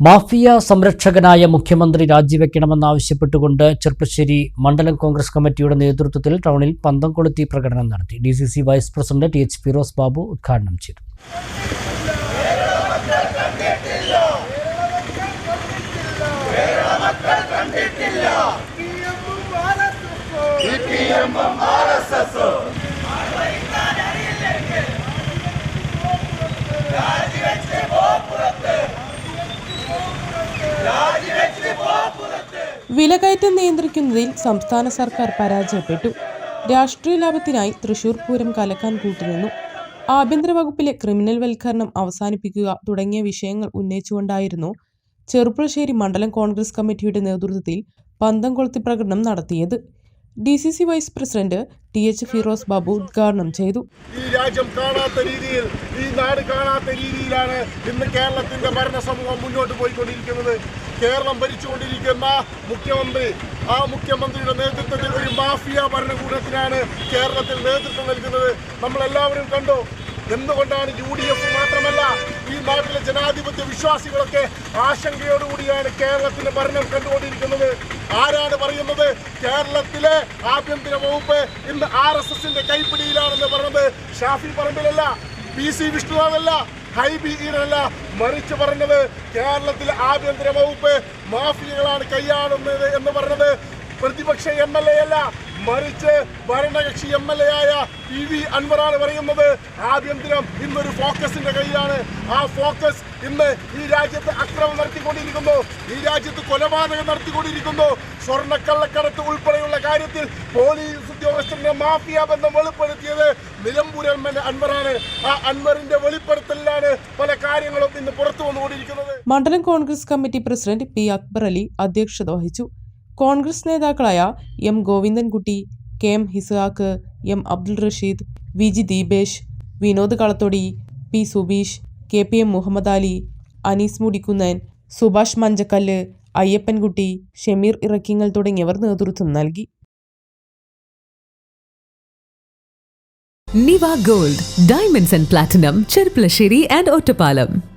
Mafia സംരക്ഷകനായ മുഖ്യമന്ത്രി രാജിവെക്കണമെന്നാവശ്യപ്പെട്ടുകൊണ്ട് ചെർപ്പശ്ശേരി മണ്ഡലം കോൺഗ്രസ് കമ്മിറ്റിയുടെ നേതൃത്വത്തിൽ ടൗണിൽ പന്തം കൊളുത്തി പ്രകടനം നടത്തി. DCC vice president TH Firoz Babu ഉദ്ഘാടനം ചെയ്തു. വിലകയറ്റം നിയന്ത്രിക്കുന്നതിൽ സംസ്ഥാന സർക്കാർ പരാജയപ്പെട്ടു. രാഷ്ട്രീയ ലാഭത്തിനായി തൃശൂർ പൂരം കലക്കാൻ കൂട്ടുനിന്നു. ആഭ്യന്തര വകുപ്പിലെ ക്രിമിനൽ വൽക്കരണം അവസാനിപ്പിക്കുക തുടങ്ങിയ വിഷയങ്ങൾ ഉന്നയിച്ചുകൊണ്ടായിരുന്നു ചെർപ്പശ്ശേരി മണ്ഡലം കോൺഗ്രസ് കമ്മിറ്റിയുടെ നേതൃത്വത്തിൽ പന്തം കൊളുത്തി പ്രകടനം നടത്തിയത്. DCC vice president TH Firoz Babu ഉദ്ഘാടനം ചെയ്തു. ഈ രാജ്യം കാണാത്ത രീതിയിൽ, ഈ നാട് കാണാത്ത രീതിയിലാണ് ഇന്ന് കേരളത്തിന്റെ ഭരണസമൂഹം മുന്നോട്ട് പോയിക്കൊണ്ടിരിക്കുന്നത്. കേരളം ഭരിച്ചുകൊണ്ടിരിക്കുന്ന മുഖ്യമന്ത്രി, ആ മുഖ്യമന്ത്രിയുടെ നേതൃത്വത്തിൽ ഒരു മാഫിയ ഭരണകൂടത്തിനാണ് കേരളത്തിൽ നേതൃത്വം നൽകുന്നത്. നമ്മളെല്ലാവരും കണ്ടു. എന്തുകൊണ്ടാണ് UDF മാത്രമല്ല ഈ നാട്ടിലെ ജനാധിപത്യ വിശ്വാസികളൊക്കെ ആശങ്കയോടുകൂടിയാണ് കേരളത്തിന്റെ ഭരണം കണ്ടുകൊണ്ടിരിക്കുന്നത്. ആരാണ് പറയുന്നത് കേരളത്തിലെ ആഭ്യന്തര വകുപ്പ് ഇന്ന് RSSന്റെ കൈപ്പിടിയിലാണെന്ന് പറഞ്ഞത്? ഷാഫി പറമ്പിലല്ല, PC വിഷ്ണുനാഥല്ല, ഹൈബി ഈഡനല്ല, മറിച്ച് പറഞ്ഞത് കേരളത്തിലെ ആഭ്യന്തര വകുപ്പ് മാഫിയകളാണ് കൈയാളുന്നത് എന്ന് പറഞ്ഞത് പ്രതിപക്ഷ MLA അല്ല, മറിച്ച് ഭരണകക്ഷി MLA ആയ PV അൻവറാണ് പറയുന്നത്. ആഭ്യന്തരം ഇന്നൊരു ഫോക്കസിന്റെ കയ്യിലാണ്. ആ ഫോക്കസ് ഇന്ന് ഈ രാജ്യത്ത് അക്രമം നടത്തിക്കൊണ്ടിരിക്കുന്നു, ഈ രാജ്യത്ത് കൊലപാതകം നടത്തിക്കൊണ്ടിരിക്കുന്നു. സ്വർണ്ണക്കള്ളക്കടത്ത് ഉൾപ്പെടെയുള്ള കാര്യത്തിൽ പോലീസ് ഉദ്യോഗസ്ഥരുടെ മാഫിയ ബന്ധം വെളിപ്പെടുത്തിയത് നിലമ്പൂർ MLA അൻവറാണ്. ആ അൻവറിന്റെ വെളിപ്പെടുത്തലിലാണ് പല കാര്യങ്ങളും ഇന്ന് പുറത്തു വന്നുകൊണ്ടിരിക്കുന്നത്. മണ്ഡലം Congress committee president P Akbar Ali അധ്യക്ഷത വഹിച്ചു. കോൺഗ്രസ് നേതാക്കളായ M Govindankutty, KM ഹിസ്ഹാഖ്, M Abdul Rasheed, VG Deepesh, Vinod Kalathodi, P Subeesh, KPM Muhammad Ali, Anees Mudikkunnan, Subhash മഞ്ചക്കല്ല്, Ayyappankutty, Shameer Irakkingal തുടങ്ങിയവർ നേതൃത്വം നൽകി. Niva Gold, Diamonds and Platinum, Cherpulassery and Ottapalam.